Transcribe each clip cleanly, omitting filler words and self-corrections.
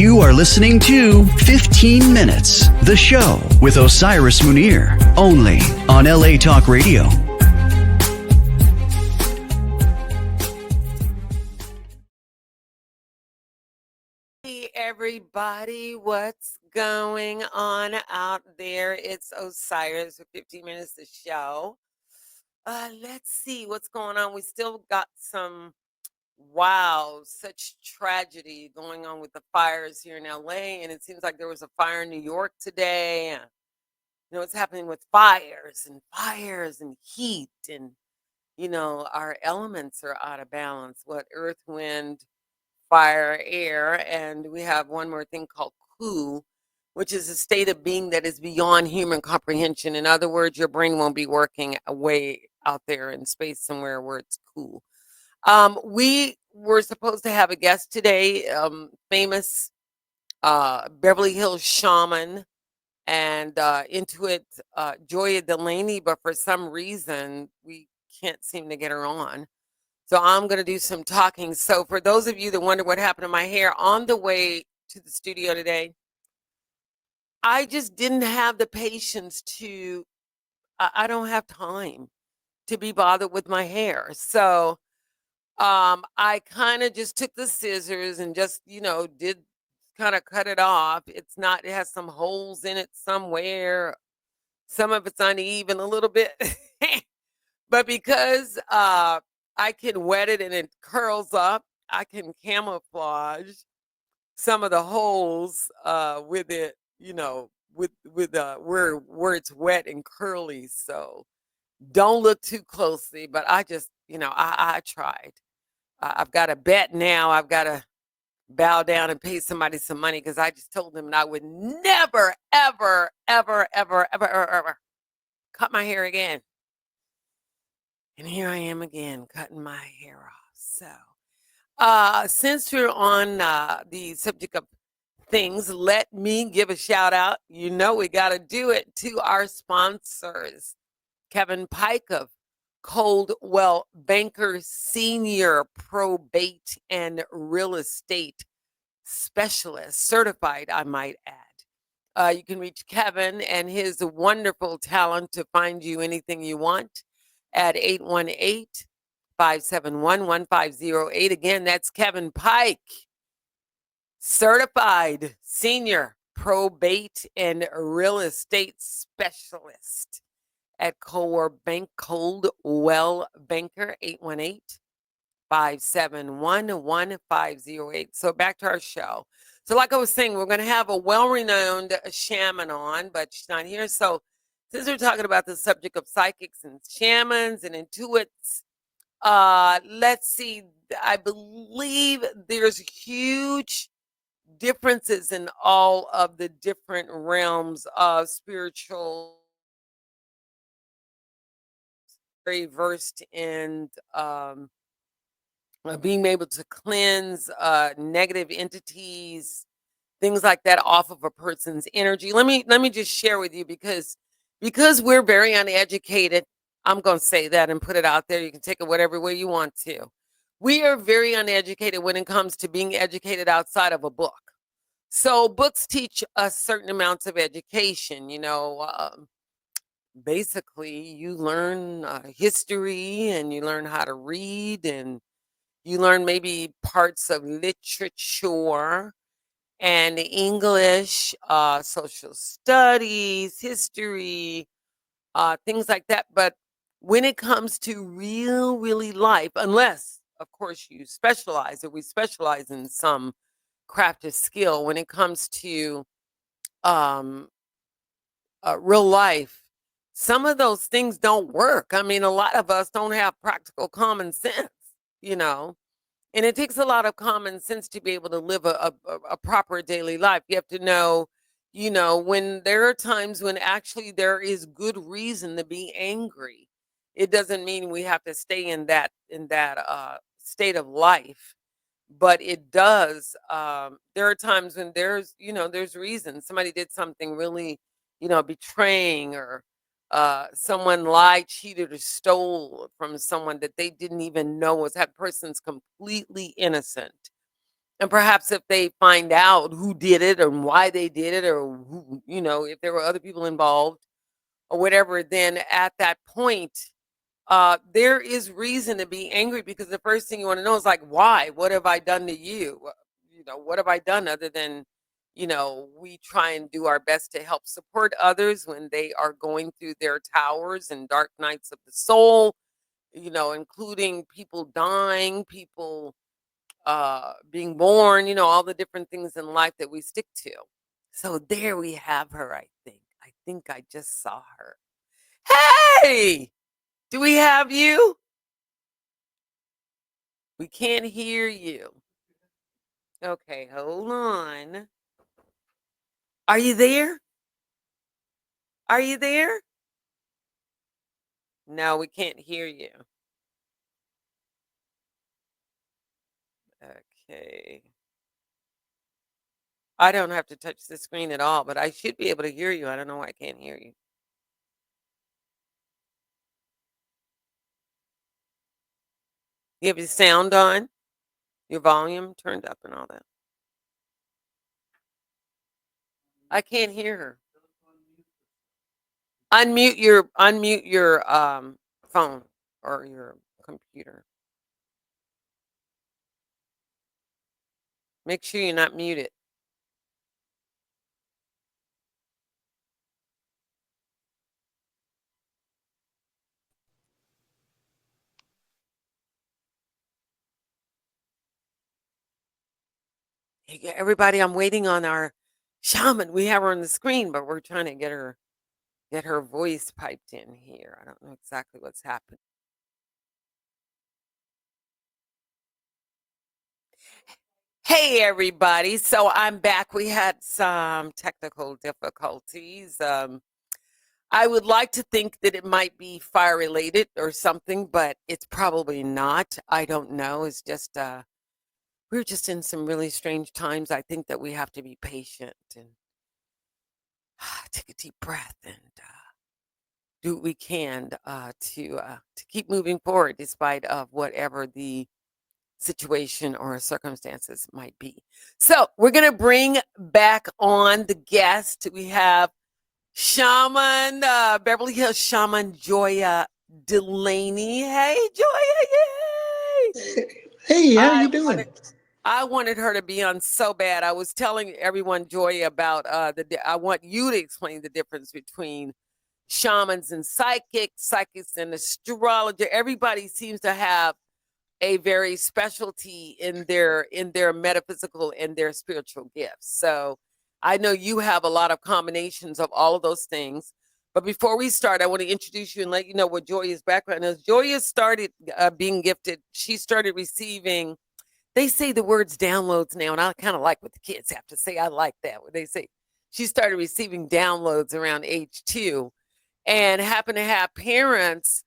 You are listening to 15 Minutes, the show with Osiris Munir, only on LA Talk Radio. Hey everybody, what's going on out there? It's Osiris with 15 Minutes, the show. Let's see what's going on. We still got such tragedy going on with the fires here in LA, and it seems like there was a fire in New York today. What's happening with fires and heat, and our elements are out of balance. What earth, wind, fire, air, and we have one more thing called ku, which is a state of being that is beyond human comprehension. In other words, your brain won't be working away out there in space somewhere where it's cool. We were supposed to have a guest today, famous Beverly Hills shaman and Intuit Joya Delany, but for some reason we can't seem to get her on. So I'm going to do some talking. So for those of you that wonder what happened to my hair, on the way to the studio today, I just didn't have the patience I don't have time to be bothered with my hair. So I kind of just took the scissors and just, did kind of cut it off. It has some holes in it somewhere. Some of it's uneven a little bit. But because I can wet it and it curls up, I can camouflage some of the holes with it, with where it's wet and curly. So don't look too closely, but I just, I tried. I've got a bet now. I've got to bow down and pay somebody some money because I just told them I would never, ever, ever, ever, ever, ever, ever cut my hair again. And here I am again, cutting my hair off. So, since we're on the subject of things, let me give a shout out. We got to do it to our sponsors. Kevin Pike of Coldwell Banker, senior probate and real estate specialist, certified, I might add. You can reach Kevin and his wonderful talent to find you anything you want at 818-571-1508. Again, that's Kevin Pike, certified senior probate and real estate specialist at Coldwell Banker, 818-571-1508. So back to our show. So like I was saying, we're going to have a well-renowned shaman on, but she's not here. So since we're talking about the subject of psychics and shamans and intuits, let's see. I believe there's huge differences in all of the different realms of spiritual. Very versed in being able to cleanse negative entities, things like that off of a person's energy. Let me just share with you because we're very uneducated. I'm going to say that and put it out there. You can take it whatever way you want to. We are very uneducated when it comes to being educated outside of a book. So books teach us certain amounts of education, basically you learn history and you learn how to read and you learn maybe parts of literature and English, social studies, history, things like that. But when it comes to really life, unless of course you specialize, or we specialize in some craft or skill, when it comes to real life, some of those things don't work. I mean, a lot of us don't have practical common sense, and it takes a lot of common sense to be able to live a proper daily life. You have to know, when there are times when actually there is good reason to be angry. It doesn't mean we have to stay in that state of life, but it does. There are times when there's reason. Somebody did something really, betraying, or someone lied, cheated, or stole from someone that they didn't even know was that person's completely innocent. And perhaps if they find out who did it and why they did it, or who, if there were other people involved or whatever, then at that point, there is reason to be angry, because the first thing you want to know is like, why? What have I done to you? What have I done other than, we try and do our best to help support others when they are going through their towers and dark nights of the soul, including people dying, people being born, all the different things in life that we stick to. So there we have her, I think. I think I just saw her. Hey! Do we have you? We can't hear you. Okay, hold on. Are you there? Are you there? No, we can't hear you. Okay. I don't have to touch the screen at all, but I should be able to hear you. I don't know why I can't hear you. You have your sound on, your volume turned up and all that. I can't hear her. Unmute your phone or your computer. Make sure you're not muted. Hey, everybody, I'm waiting on our shaman. We have her on the screen, but we're trying to get her voice piped in here. I don't know exactly what's happening. Hey, everybody. So I'm back. We had some technical difficulties. I would like to think that it might be fire related or something, but it's probably not. I don't know. It's just we're just in some really strange times. I think that we have to be patient and take a deep breath and do what we can to keep moving forward despite of whatever the situation or circumstances might be. So we're going to bring back on the guest. We have shaman, Beverly Hills shaman Joya Delany. Hey, Joya, yay! Hey, how you doing? I wanted her to be on so bad. I was telling everyone, Joya, about I want you to explain the difference between shamans and psychics and astrologer. Everybody seems to have a very specialty in their metaphysical and their spiritual gifts. So I know you have a lot of combinations of all of those things. But before we start, I want to introduce you and let you know what Joya's background is. Joya started being gifted. She started receiving, they say the words downloads now, and I kind of like what the kids have to say. I like that. What they say. She started receiving downloads around age 2 and happened to have parents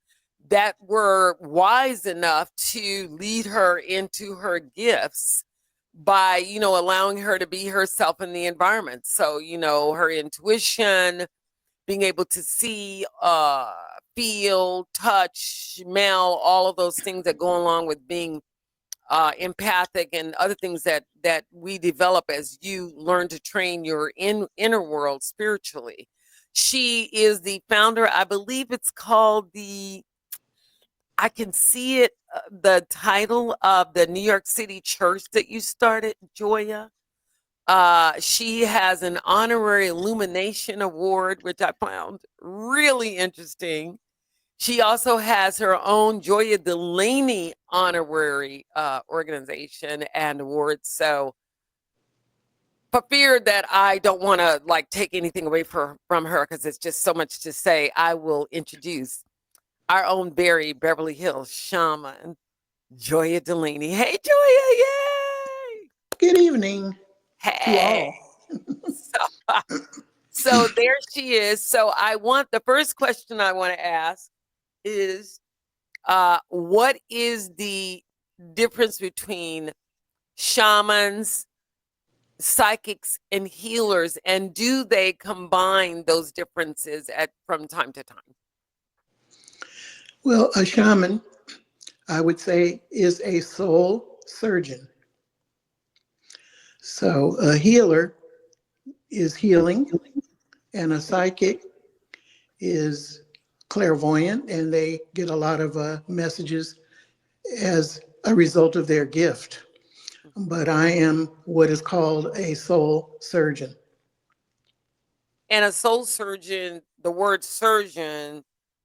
that were wise enough to lead her into her gifts by, allowing her to be herself in the environment. So, her intuition, being able to see, feel, touch, smell, all of those things that go along with being empathic and other things that we develop as you learn to train your inner world spiritually. She is the founder, I believe it's called I can see it, the title of the New York City church that you started, Joya. She has an honorary Illumination Award, which I found really interesting. She also has her own Joya Delany honorary organization and awards. So, for fear that I don't want to take anything away from her, because it's just so much to say, I will introduce our own Beverly Hills shaman, Joya Delany. Hey, Joya! Yay! Good evening to all. So there she is. So the first question I want to ask is, what is the difference between shamans, psychics, and healers, and do they combine those differences from time to time? Well, a shaman, I would say, is a soul surgeon. So a healer is healing, and a psychic is clairvoyant, and they get a lot of messages as a result of their gift. But I am what is called a soul surgeon. And a soul surgeon, the word surgeon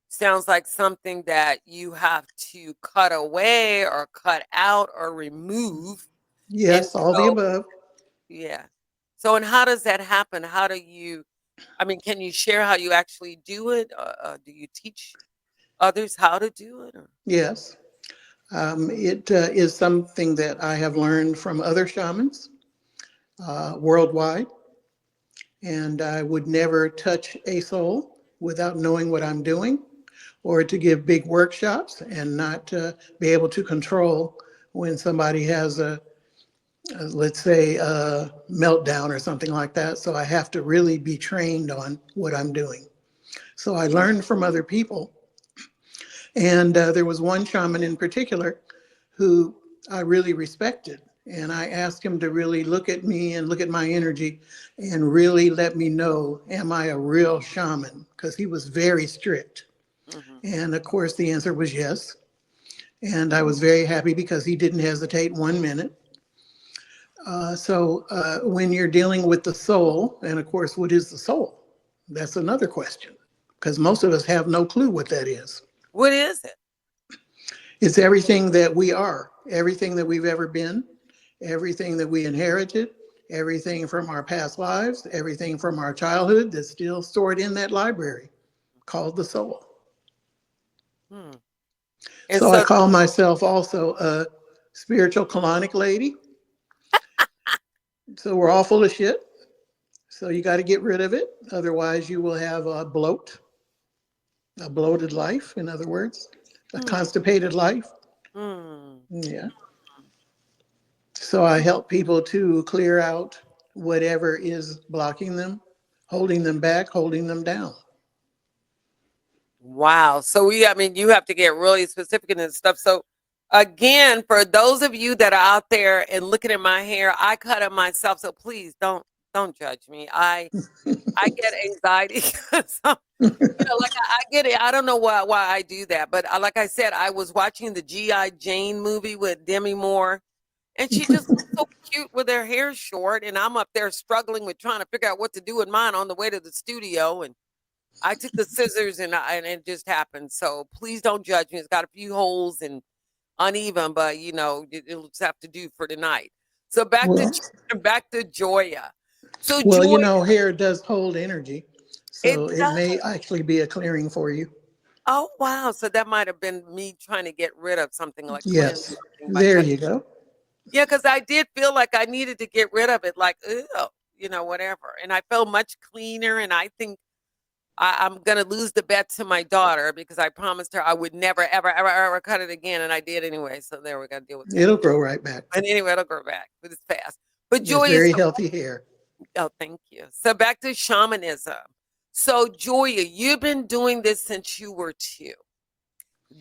sounds like something that you have to cut away or cut out or remove. Yes, all the above. Yeah. So, and how does that happen? How do you, I mean, can you share how you actually do it? Do you teach others how to do it? Or? Yes. It is something that I have learned from other shamans worldwide, and I would never touch a soul without knowing what I'm doing, or to give big workshops and not be able to control when somebody has let's say, a meltdown or something like that. So I have to really be trained on what I'm doing. So I learned from other people. And there was one shaman in particular who I really respected. And I asked him to really look at me and look at my energy and really let me know, am I a real shaman? Because he was very strict. And of course, the answer was yes. And I was very happy because he didn't hesitate 1 minute. So when you're dealing with the soul, and of course, what is the soul? That's another question, because most of us have no clue what that is. What is it? It's everything that we are, everything that we've ever been, everything that we inherited, everything from our past lives, everything from our childhood that's still stored in that library called the soul. And So I call myself also a spiritual colonic lady. So we're all full of shit. So you got to get rid of it. Otherwise, you will have a bloated life, in other words, a constipated life. Yeah. So I help people to clear out whatever is blocking them, holding them back, holding them down. Wow. So I mean, you have to get really specific in this stuff. So again, for those of you that are out there and looking at my hair, I cut it myself. So please don't judge me. I get anxiety. So, like I get it. I don't know why I do that, but like I said, I was watching the G.I. Jane movie with Demi Moore, and she just looks so cute with her hair short, and I'm up there struggling with trying to figure out what to do with mine on the way to the studio, and I took the scissors and it just happened. So please don't judge me. It's got a few holes and uneven, but it'll just have to do for tonight. So back to Joya. So well, hair does hold energy, so it does. may actually be a clearing for you. Oh wow! So that might have been me trying to get rid of something, like cleanse Yes, something by there touching. you go. Yeah, because I did feel like I needed to get rid of it, like whatever. And I felt much cleaner, and I think I'm gonna lose the bet to my daughter because I promised her I would never, ever, ever, ever cut it again, and I did anyway. So there, we got to deal with that. It'll grow right back. And anyway, it'll grow back, but it's fast. But It's Joya, very healthy hair. oh, thank you. So back to shamanism. So Joya, you've been doing this since you were 2.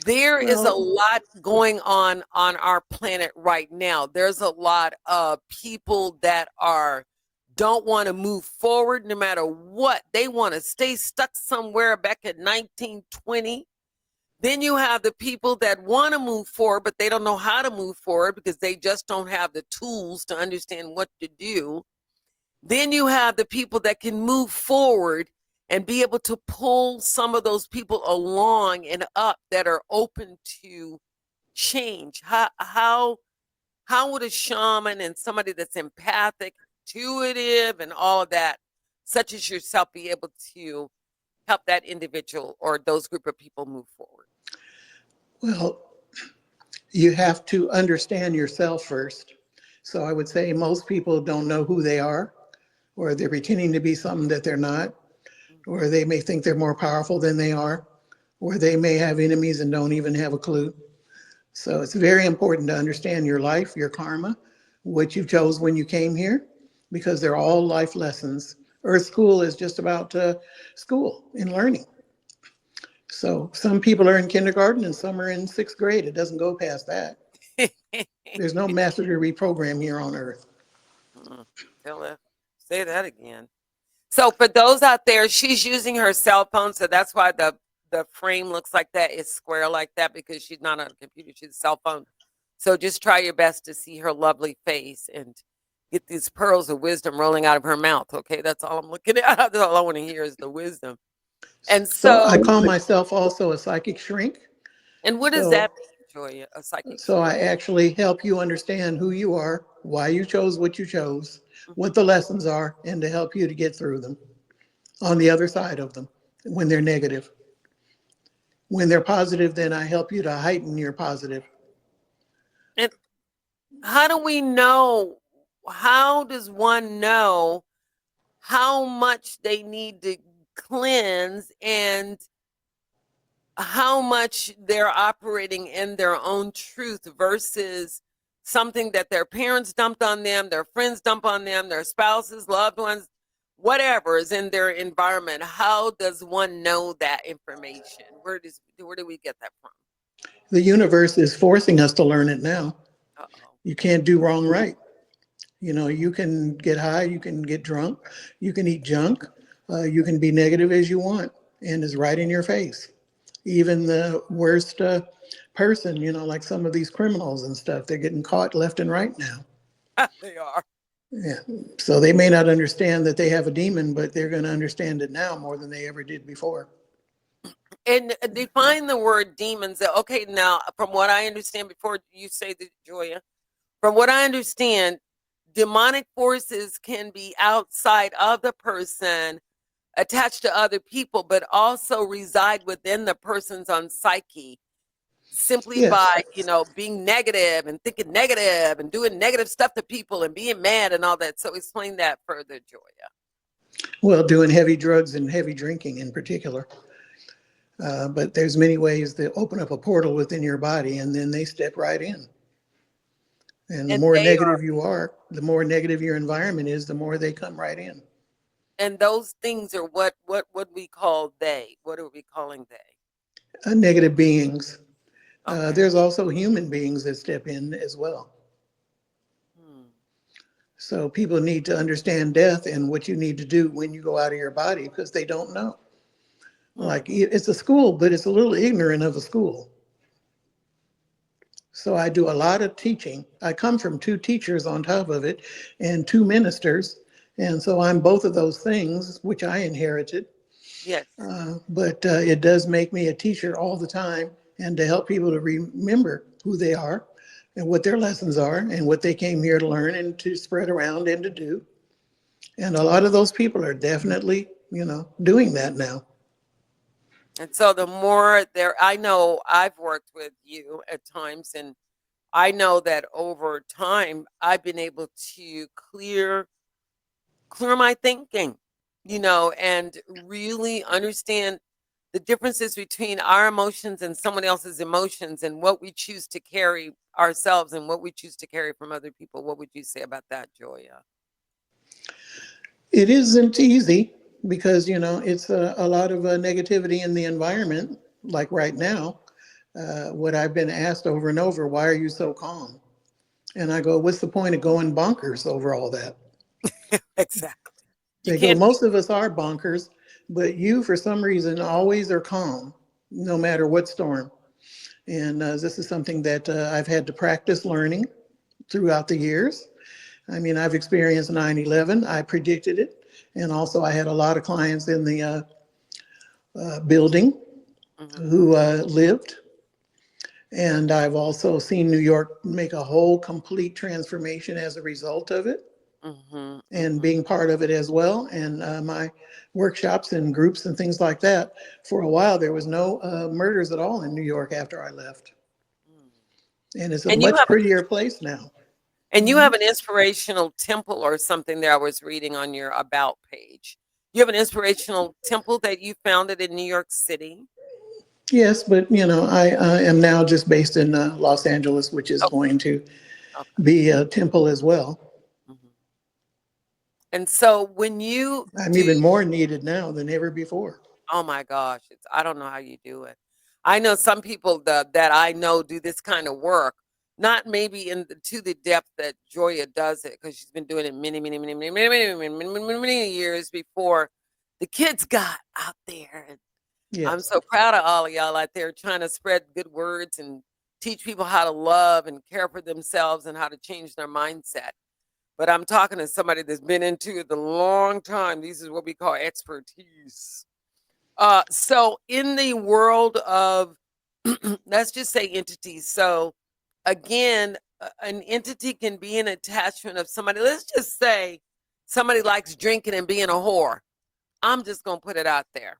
There is a lot going on our planet right now. There's a lot of people that don't want to move forward no matter what. They want to stay stuck somewhere back in 1920. Then you have the people that want to move forward, but they don't know how to move forward because they just don't have the tools to understand what to do. Then you have the people that can move forward and be able to pull some of those people along and up that are open to change. How would a shaman and somebody that's empathic, intuitive, and all of that, such as yourself, be able to help that individual or those group of people move forward? Well, you have to understand yourself first. So I would say most people don't know who they are, or they're pretending to be something that they're not, or they may think they're more powerful than they are, or they may have enemies and don't even have a clue. So it's very important to understand your life, your karma, what you chose when you came here, because they're all life lessons. Earth School is just about school and learning. So some people are in kindergarten and some are in 6th grade. It doesn't go past that. There's no master degree program here on Earth. Say that again. So for those out there, she's using her cell phone, so that's why the frame looks like that. It's square like that because she's not on a computer; she's a cell phone. So just try your best to see her lovely face and get these pearls of wisdom rolling out of her mouth. Okay, that's all I'm looking at. That's all I want to hear is the wisdom. And So I so, call myself also a psychic shrink. and what does So that mean, Joya? A psychic so shrink? I actually help you understand who you are, why you chose what you chose, Mhm. what the lessons are, and to help you to get through them on the other side of them when they're negative. When they're positive, then I help you to heighten your positive. And how do we know? How does one know how much they need to cleanse and how much they're operating in their own truth versus something that their parents dumped on them, their friends dump on them, their spouses, loved ones, whatever is in their environment? How does one know that information? Where do we get that from? The universe is forcing us to learn it now. Uh-oh. You can't do wrong right. You know, you can get high, you can get drunk, you can eat junk, you can be negative as you want, and it's right in your face. Even the worst person, you know, like some of these criminals and stuff, they're getting caught left and right now. They are. Yeah. So they may not understand that they have a demon, but they're going to understand it now more than they ever did before. And define the word demons. Okay, now from what I understand, before you say the Joya, from what I understand, demonic forces can be outside of the person, attached to other people, but also reside within the person's own psyche simply Yes. by, being negative and thinking negative and doing negative stuff to people and being mad and all that. So explain that further, Joya. Well, doing heavy drugs and heavy drinking in particular. But there's many ways to open up a portal within your body and then they step right in. And the And more they are, negative you are, the more negative your environment is, the more they come right in. and those things are what we call they. What are we calling they? Negative beings. Okay. There's also human beings that step in as well. Hmm. So people need to understand death and what you need to do when you go out of your body because they don't know. Hmm. Like it's a school, but it's a little ignorant of a school. So I do a lot of teaching. I come from two teachers on top of it and two ministers. And so I'm both of those things, which I inherited. Yes. But it does make me a teacher all the time and to help people to remember who they are and what their lessons are and what they came here to learn and to spread around and to do. And a lot of those people are definitely, doing that now. And so the more there, I know I've worked with you at times, and I know that over time I've been able to clear my thinking, and really understand the differences between our emotions and someone else's emotions and what we choose to carry ourselves and what we choose to carry from other people. What would you say about that, Joya? It isn't easy because, it's a lot of negativity in the environment, like right now. What I've been asked over and over, why are you so calm? And I go, what's the point of going bonkers over all that? Exactly. You They go, can't be. most of us are bonkers, but you, for some reason, always are calm, no matter what storm. And this is something that I've had to practice learning throughout the years. I mean, I've experienced 9/11. I predicted it. And also, I had a lot of clients in the building Mhm, who lived. And I've also seen New York make a whole complete transformation as a result of it mhm, and mhm, being part of it as well. And my workshops and groups and things like that. For a while, there was no murders at all in New York after I left. mm. And it's a And you much have prettier place now. and you Mhm. have an inspirational temple or something that I was reading on your about page. You have an inspirational temple that you founded in New York City. Yes, but I am now just based in Los Angeles, which is Okay, going to okay. be a temple as well. Mhm. And so when you I'm do, even more needed now than ever before. oh my gosh, I don't know how you do it. I know some people that I know do this kind of work, not maybe to the depth that Joya does it, because she's been doing it many years before the kids got out there. And I'm Yes. so proud of all of y'all out there trying to spread good words and teach people how to love and care for themselves and how to change their mindset. But I'm talking to somebody that's been into it a long time. This is what we call expertise. So in the world of, let's just say entities. So again, an entity can be an attachment of somebody. Let's just say somebody likes drinking and being a whore. I'm just going to put it out there.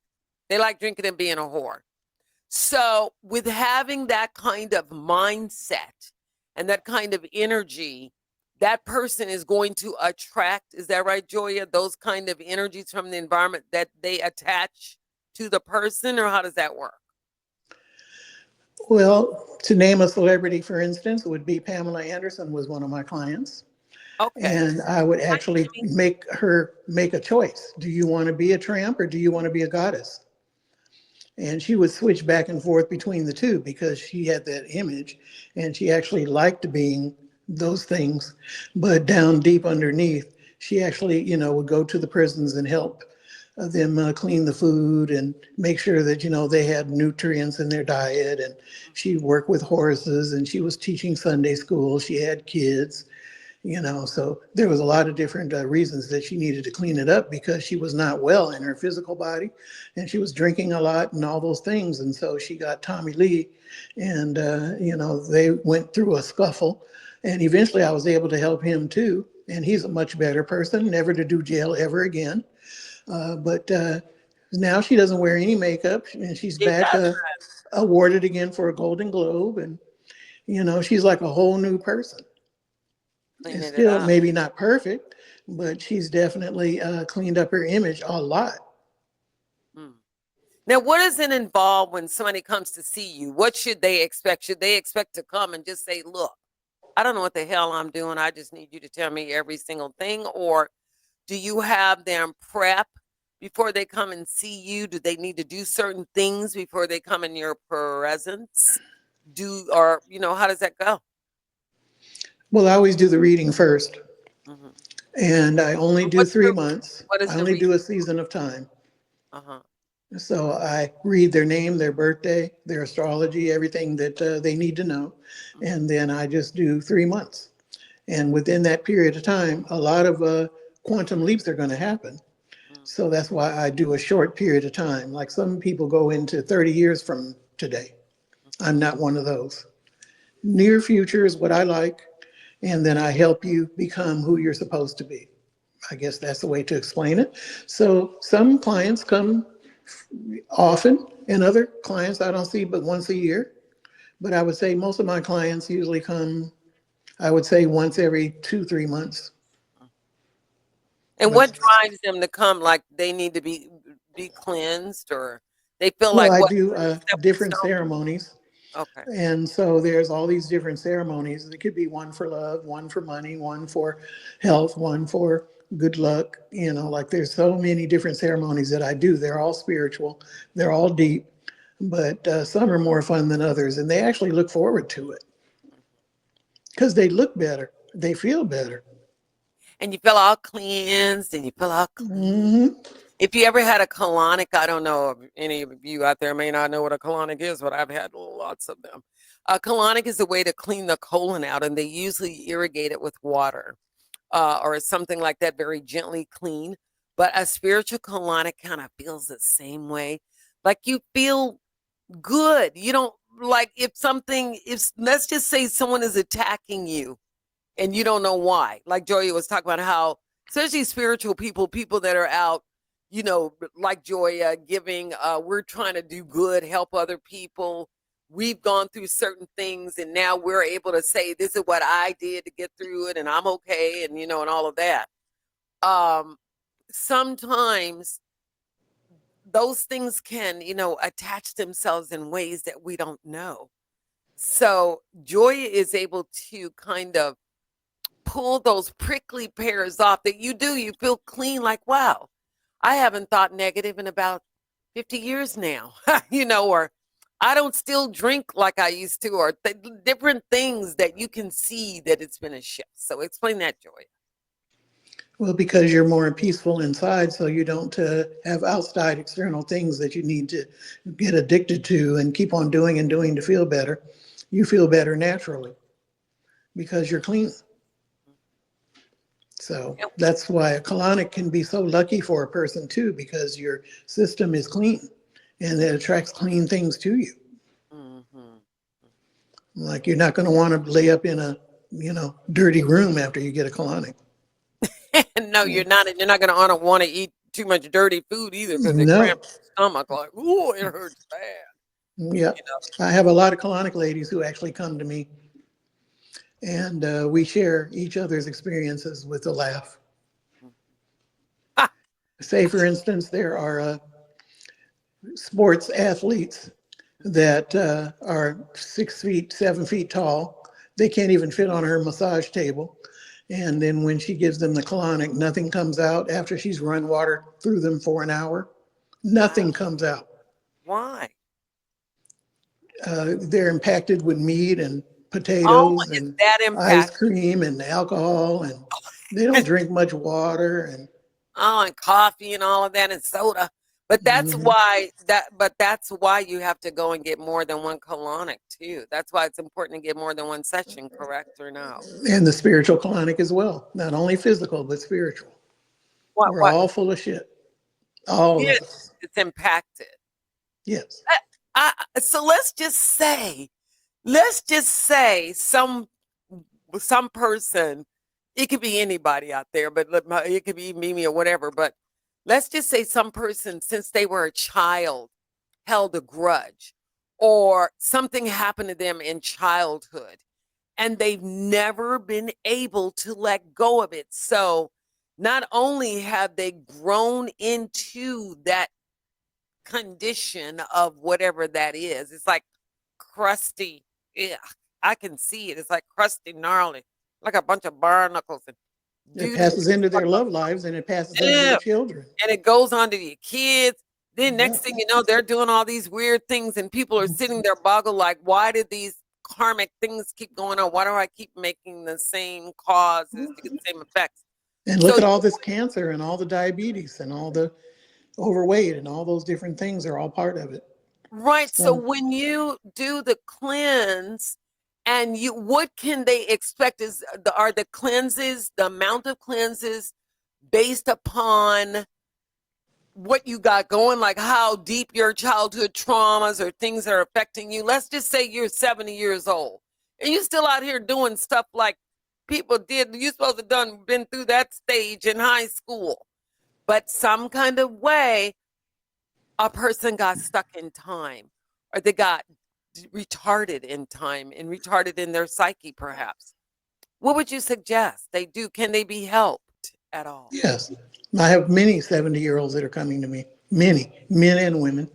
They like drinking and being a whore. So with having that kind of mindset and that kind of energy, that person is going to attract, is that right, Joya? Those kind of energies from the environment that they attach to the person, or how does that work? Well, to name a celebrity, for instance, would be Pamela Anderson was one of my clients. Okay. And I would Hi, actually Tammy. make her make a choice. Do you want to be a tramp or do you want to be a goddess? And she would switch back and forth between the two because she had that image and she actually liked being those things. But down deep underneath, she actually, would go to the prisons and help them clean the food and make sure that, they had nutrients in their diet. And she worked with horses and she was teaching Sunday school. She had kids. So there was a lot of different reasons that she needed to clean it up because she was not well in her physical body and she was drinking a lot and all those things. And so she got Tommy Lee and, they went through a scuffle and eventually I was able to help him too. And he's a much better person, never to do jail ever again. But now she doesn't wear any makeup and she's It back does awarded again for a Golden Globe. And, she's like a whole new person. clean It's it still up. maybe not perfect, but she's definitely cleaned up her image a lot. Hmm. Now, what does it involve when somebody comes to see you? What should they expect? Should they expect to come and just say, look, I don't know what the hell I'm doing. I just need you to tell me every single thing. Or do you have them prep before they come and see you? Do they need to do certain things before they come in your presence? How does that go? Well, I always do the reading first, Hmm. and I only do What's three the months. what is I the only reading? do a season of time. Uh-huh. So I read their name, their birthday, their astrology, everything that they need to know. Hmm. And then I just do 3 months. And within that period of time, a lot of quantum leaps are going to happen. So that's why I do a short period of time. Like some people go into 30 years from today. I'm not one of those. Near future is what I like. And then I help you become who you're supposed to be. I guess that's the way to explain it. So some clients come often, and other clients I don't see but once a year. But I would say most of my clients usually come, I would say once every 2, 3 months. And But what drives them to come? Like they need to be cleansed, or they feel well, like I what do step in different stone? ceremonies. Okay. And so there's all these different ceremonies. It could be one for love, one for money, one for health, one for good luck. Like there's so many different ceremonies that I do. They're all spiritual, they're all deep, but some are more fun than others. And they actually look forward to it because they look better, they feel better. And you feel all cleansed and you feel all clean. Hmm. If you ever had a colonic, I don't know if any of you out there may not know what a colonic is, but I've had lots of them. A colonic is a way to clean the colon out, and they usually irrigate it with water or something like that, very gently clean. But a spiritual colonic kind of feels the same way. Like you feel good. You don't like if let's just say someone is attacking you and you don't know why. Like Joya was talking about how, especially spiritual people, people that are out, like Joya, giving, we're trying to do good, help other people. We've gone through certain things and now we're able to say, this is what I did to get through it and I'm okay. And all of that. Sometimes those things can, attach themselves in ways that we don't know. So Joya is able to kind of pull those prickly pears off that you feel clean, like, wow, I haven't thought negative in about 50 years now, or I don't still drink like I used to, or different things that you can see that it's been a shift. So explain that, Joy. Well, because you're more peaceful inside, so you don't have outside external things that you need to get addicted to and keep on doing and doing to feel better. You feel better naturally because you're clean. So that's why a colonic can be so lucky for a person too, because your system is clean and it attracts clean things to you. Mm-hmm. Like you're not going to want to lay up in a, dirty room after you get a colonic. No, you're not. And you're not going to want to eat too much dirty food either because it No. cramps your stomach. Like, ooh, it hurts bad. Yeah. I have a lot of colonic ladies who actually come to me, and we share each other's experiences with a laugh. Ah, Say, for instance, there are sports athletes that are 6 feet, 7 feet tall. They can't even fit on her massage table. And then when she gives them the colonic, nothing comes out after she's run water through them for an hour. Nothing comes out. why? They're impacted with meat and Oh, potatoes is and that ice impact? cream and alcohol, and they don't drink much water. And Oh, and coffee and all of that and soda. But that's mhm. why you have to go and get more than one colonic too. That's why it's important to get more than one session, correct or no? And the spiritual colonic as well, not only physical but spiritual. We're What? all full of shit, all Yeah, of us. it's impacted. Yes. So let's just say some person, it could be anybody out there, but it could be Mimi or whatever, but let's just say some person, since they were a child, held a grudge or something happened to them in childhood and they've never been able to let go of it. So not only have they grown into that condition of whatever that is, it's like crusty. Yeah, I can see it. It's like crusty, gnarly, like a bunch of barnacles and It doo doo. passes into their love lives and it passes into their Yeah, children. and it goes on to your kids. Then Yeah. next thing you know, they're doing all these weird things, and people are sitting there boggled like, why did these karmic things keep going on? Why do I keep making the same causes to get the same effects? And look So at all this cancer and all the diabetes and all the overweight and all those different things are all part of it. right. So So when you do the cleanse, and what can they expect are the cleanses, the amount of cleanses based upon what you got going, like how deep your childhood traumas or things that are affecting you. Let's just say you're 70 years old and you're still out here doing stuff like people did. You're supposed to have been through that stage in high school, but some kind of way a person got stuck in time, or they got retarded in time and retarded in their psyche, perhaps. What would you suggest they do? Can they be helped at all? yes, I have many 70-year-olds that are coming to me, many men and women,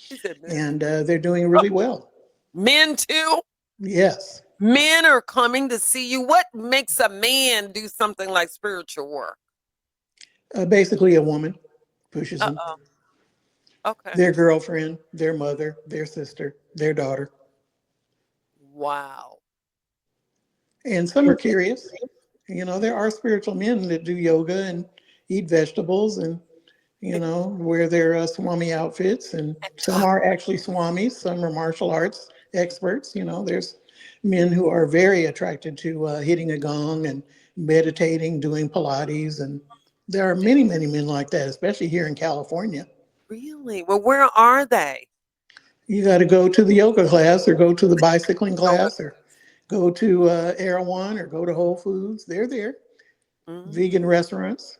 He said, men, and they're doing really well. men too. Yes. Men are coming to see you. What makes a man do something like spiritual work? Basically, a woman pushes them. Uh-oh. Okay. Their girlfriend, their mother, their sister, their daughter. Wow. And some are curious. There are spiritual men that do yoga and eat vegetables and, wear their Swami outfits. And some are actually Swamis, some are martial arts experts. There's men who are very attracted to hitting a gong and meditating, doing Pilates. And there are many, many men like that, especially here in California. Really? Well, where are they? You got to go to the yoga class or go to the bicycling Yoga. class or go to Erewhon or go to Whole Foods. They're there. Mm, Vegan restaurants.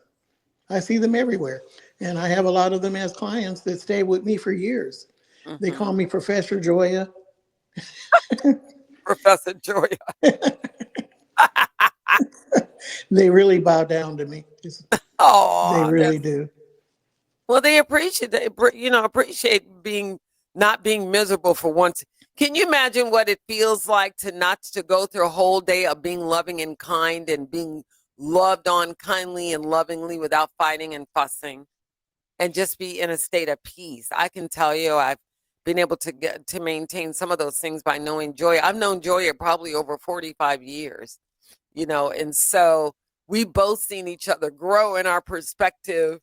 I see them everywhere. And I have a lot of them as clients that stay with me for years. They mhm. call me Professor Joya. Professor Joya. They really bow down to me. They Oh, really that's do. well. They appreciate appreciate being not being miserable for once. Can you imagine what it feels like to not to go through a whole day of being loving and kind and being loved on kindly and lovingly without fighting and fussing, and just be in a state of peace? I can tell you, I've been able to get to maintain some of those things by knowing Joya. I've known Joya probably over 45 years, and so we both seen each other grow in our perspective,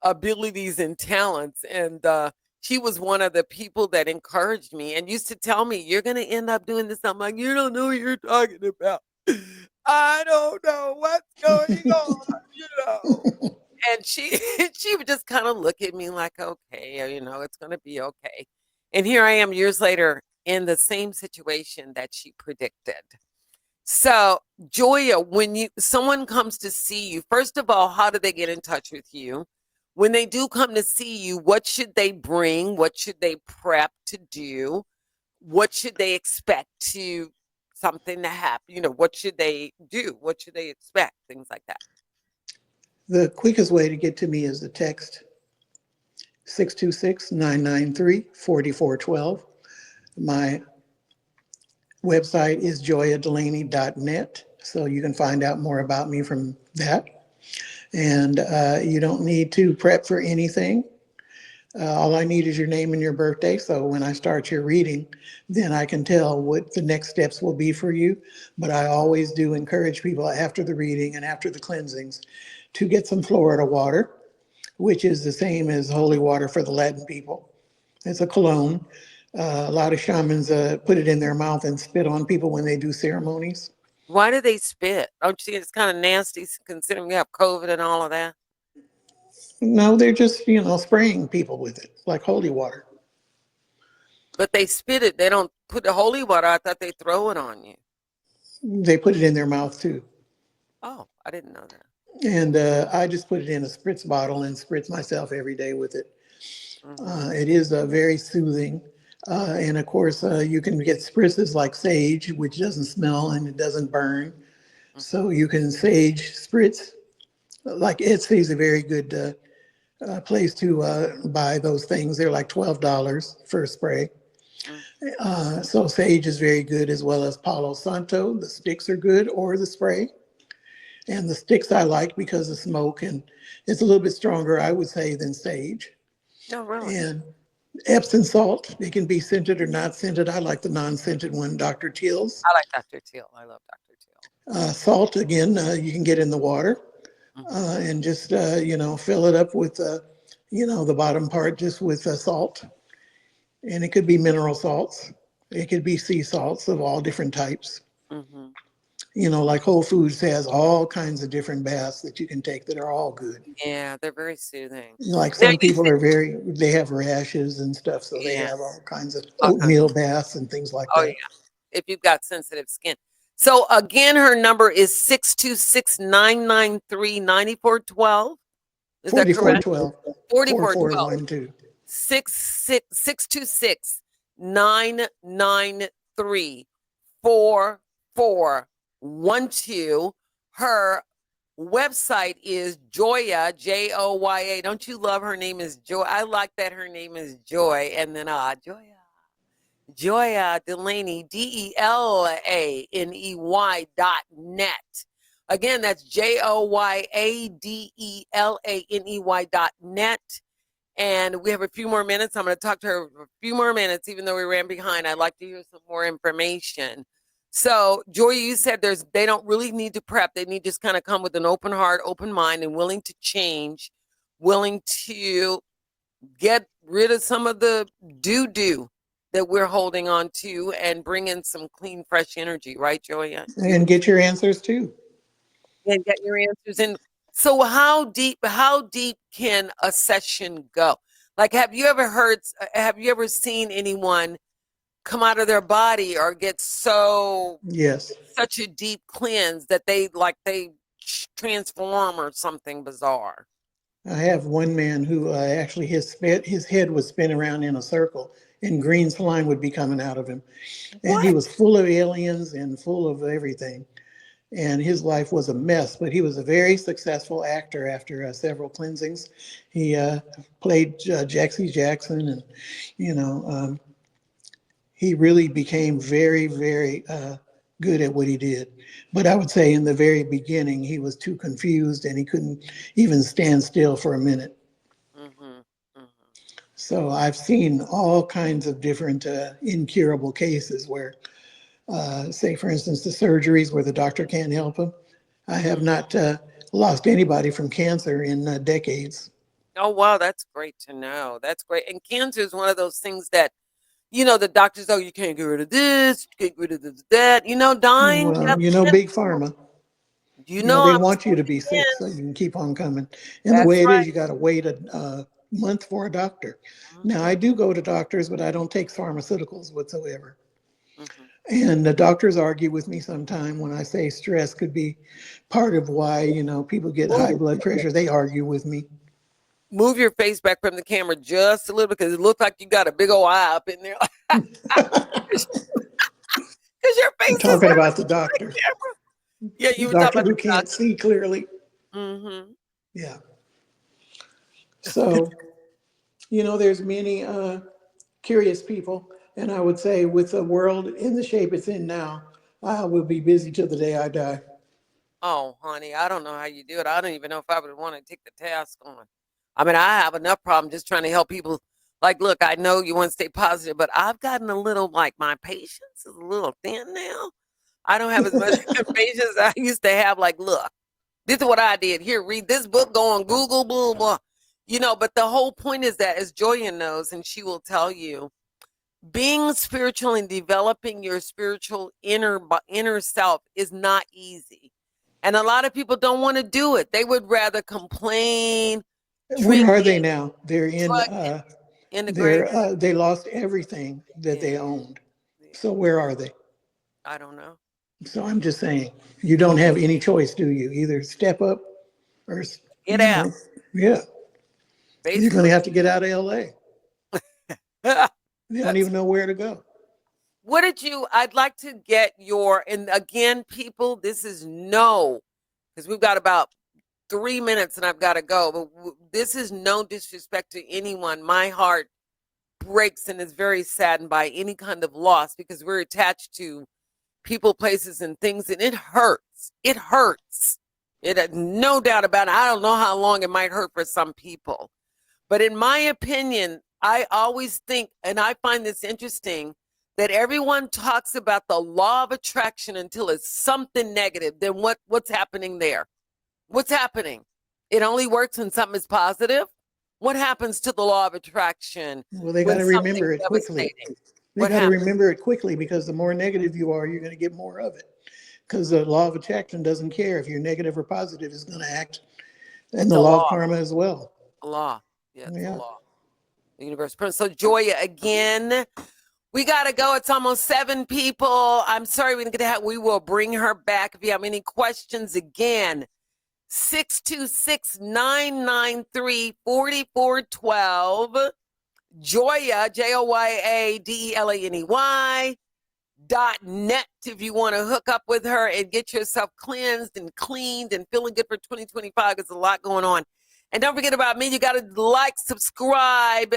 abilities and talents. And she was one of the people that encouraged me and used to tell me, "You're going to end up doing this." I'm like, "You don't know what you're talking about. I don't know what's going on. And she she would just kind of look at me like, "Okay, it's going to be okay." And here I am years later in the same situation that she predicted. So, Joya, when someone comes to see you, first of all, how do they get in touch with you? When they do come to see you, what should they bring? What should they prep to do? What should they expect to something to happen? What should they do? What should they expect? Things like that. The quickest way to get to me is the text 626-993-4412. My website is joyadelany.net, so you can find out more about me from that. And you don't need to prep for anything. All I need is your name and your birthday. So when I start your reading, then I can tell what the next steps will be for you. But I always do encourage people after the reading and after the cleansings to get some Florida water, which is the same as holy water for the Latin people. It's a cologne. A lot of shamans put it in their mouth and spit on people when they do ceremonies. Why do they spit? Don't you think it's kind of nasty considering we have COVID and all of that? No, they're just, spraying people with it, like holy water. But they spit it. They don't put the holy water. I thought they throw it on you. They put it in their mouth too. Oh, I didn't know that. And I just put it in a spritz bottle and spritz myself every day with it. It is very soothing. And of course, you can get spritzes like sage, which doesn't smell and it doesn't burn. So you can sage spritz. Like Etsy is a very good place to buy those things. They're like $12 for a spray. So sage is very good, as well as Palo Santo. The sticks are good, or the spray. And the sticks I like because of smoke, and it's a little bit stronger, I would say, than sage. No, really. And Epsom salt, it can be scented or not scented. I like the non-scented one, Dr. Teal's. I like Dr. Teal. I love Dr. Teal. Salt, again, you can get in the water and just, fill it up with, the bottom part just with salt. And it could be mineral salts. It could be sea salts of all different types. Like Whole Foods has all kinds of different baths that you can take that are all good. Yeah, they're very soothing. Like some people they have rashes and stuff, so they have all kinds of oatmeal baths and things like that. Oh, yeah, if you've got sensitive skin. So again, her number is 626-993-9412. Is that correct? 4412. 626-993-4412. Her website is Joya, Joya. Don't you love her name is Joy? I like that her name is Joy. And then Joya. Joya Delany, DELANEY.net. Again, that's JOYADELANEY.net. And we have a few more minutes. I'm going to talk to her for a few more minutes, even though we ran behind. I'd like to hear some more information. So, Joya, you said they don't really need to prep. They need to just kind of come with an open heart, open mind, and willing to change, willing to get rid of some of the doo-doo that we're holding on to and bring in some clean, fresh energy. Right, Joya? And get your answers too. And get your answers in. So how deep can a session go? Like, have you ever seen anyone come out of their body or get such a deep cleanse that they transform or something bizarre? I have one man who actually his head would spin around in a circle and green slime would be coming out of him. And he was full of aliens and full of everything. And his life was a mess, but he was a very successful actor after several cleansings. He played Jaxie Jackson, and he really became very, very good at what he did. But I would say in the very beginning, he was too confused and he couldn't even stand still for a minute. So I've seen all kinds of different incurable cases where, say, for instance, the surgeries where the doctor can't help them. I have not lost anybody from cancer in decades. Oh, wow, that's great to know. That's great. And cancer is one of those things that, you know, the doctors, oh, you can't get rid of this, you can't get rid of that, you know, dying. Well, you know, big pharma, You you know, know, they I'm want you to be saying, sick so you can keep on coming. And the that's way it right. is, you got to wait a month for a doctor. Now, I Mhm, do go to doctors, but I don't take pharmaceuticals whatsoever. mhm. And the doctors argue with me sometime when I say stress could be part of why, you know, people get high Move, blood pressure. They argue with me. move your face back from the camera just a little because it looks like you got a big old eye up in there. Because your I'm face is talking up about the in the doctor, camera. Yeah, the you were talking doctor about who the can't doctor. see clearly. Mm-hmm. Yeah. So, you know, there's many curious people. And I would say with the world in the shape it's in now, I will be busy till the day I die. Oh, honey, I don't know how you do it. I don't even know if I would want to take the task on. I mean, I have enough problem just trying to help people. Like, look, I know you want to stay positive, but I've gotten a little, like, my patience is a little thin now. I don't have as much patience as I used to have. Like, look, this is what I did. Here, read this book, go on Google, blah, blah. You know, but the whole point is that, as Joya knows, and she will tell you, being spiritual and developing your spiritual inner self is not easy. And a lot of people don't want to do it. They would rather complain, Where drink are they it, now? They're in, drug it, in the grave. they lost everything that Yeah, they owned. yeah. So where are they? I don't know. So I'm just saying, you don't have any choice, do you? Either step up or, Get you out, know, yeah, you're going basically. to have to get out of LA. They don't That's even know where to go. what did you? I'd like to get your, and again, people, this is no, because we've got about 3 minutes and I've got to go. But this is no disrespect to anyone. My heart breaks and is very saddened by any kind of loss because we're attached to people, places, and things, and it hurts. It hurts. It no doubt about it. I don't know how long it might hurt for some people, but in my opinion, I always think, and I find this interesting, that everyone talks about the law of attraction until it's something negative. Then what's happening there? What's happening? It only works when something is positive. What happens to the law of attraction Well, they got when to something remember it quickly. devastating? They What got to happens? remember it quickly because the more negative you are, you're going to get more of it. Because the law of attraction doesn't care if you're negative or positive, it's going to act. And It's the a law of law. karma as well. A law. Yeah, it's a Yeah. law. The universe. So Joya, again, we got to go. It's almost 7 people. I'm sorry we didn't get to have. We will bring her back. If you have any questions, again, 626-993-4412. Joya, JoyaDelaney.net if you want to hook up with her and get yourself cleansed and cleaned and feeling good for 2025. There's a lot going on. And don't forget about me. You got to like, subscribe.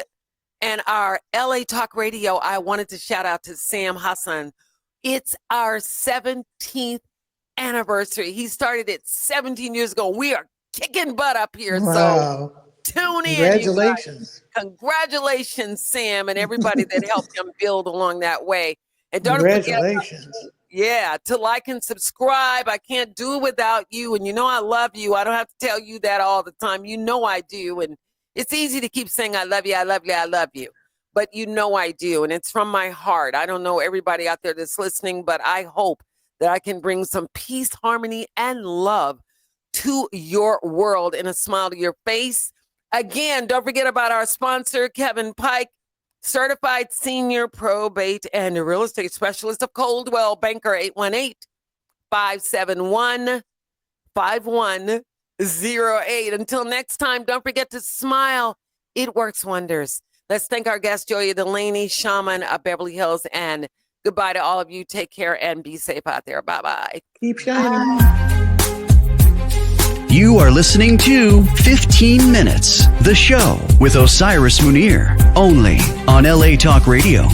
And our LA Talk Radio, I wanted to shout out to Sam Hassan. It's our 17th anniversary. He started it 17 years ago. We are kicking butt up here. So Wow. tune in, you guys. Congratulations. Congratulations, Sam, and everybody that helped him build along that way. And don't forget, Congratulations. yeah, to like and subscribe. I can't do it without you. And you know I love you. I don't have to tell you that all the time. You know I do. And it's easy to keep saying I love you, I love you, I love you. But you know I do. And it's from my heart. I don't know everybody out there that's listening, but I hope that I can bring some peace, harmony, and love to your world and a smile to your face. Again, don't forget about our sponsor, Kevin Pike, certified senior probate and real estate specialist of Coldwell Banker, 818-571-5108. Until next time, don't forget to smile. It works wonders. Let's thank our guest, Joya Delany, shaman of Beverly Hills, and goodbye to all of you. Take care and be safe out there. Bye-bye. Keep shining. You are listening to 15 Minutes, the show with Osiris Munir, only on LA Talk Radio.